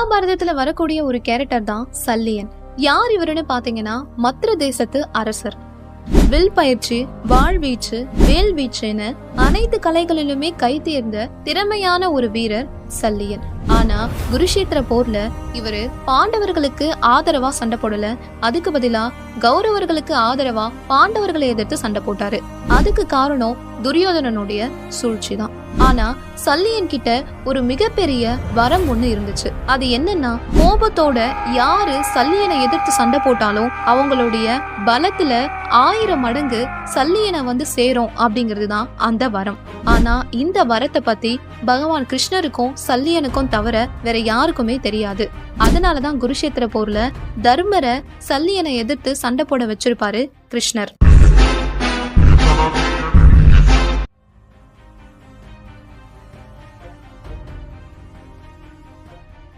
மகாபாரதத்துல வரக்கூடிய ஒரு கேரக்டர் தான் சல்லியன். யார் இவருன்னு பாத்தீங்கன்னா மத்ர தேசத்து அரசர். வில் பயிற்சி, வாழ்வீச்சு, வேல் வீச்சுன்னு அனைத்து கலைகளிலுமே கை தேர்ந்த திறமையான ஒரு வீரர் சல்லியன். ஆனா குருஷேத்திர போர்ல இவரு பாண்டவர்களுக்கு ஆதரவா சண்டை போடல, அதுக்கு பதிலா கௌரவர்களுக்கு ஆதரவா பாண்டவர்களை எதிர்த்து சண்டை போட்டாரு. அதுக்கு காரணம் துரியோதனனுடைய சூழ்ச்சி தான். ஆனா சல்லியன் கிட்ட ஒரு மிகப்பெரிய வரம் ஒண்ணு இருந்துச்சு. அது என்னன்னா, கோபத்தோட யாரு சல்லியனை எதிர்த்து சண்டை போட்டாலும் அவங்களுடைய பலத்துல 1000 மடங்கு சல்லியனை வந்து சேரும் அப்படிங்கிறது தான் அந்த வரம். ஆனா இந்த வரத்தை பத்தி பகவான் கிருஷ்ணருக்கும் சல்லியனுக்கும் தவிர வேற யாருக்குமே தெரியாது. அதனாலதான் குருஷேத்திர போர்ல தர்மரை சல்லியனை எதிர்த்து சண்டை போட வச்சிருப்பாரு கிருஷ்ணர்.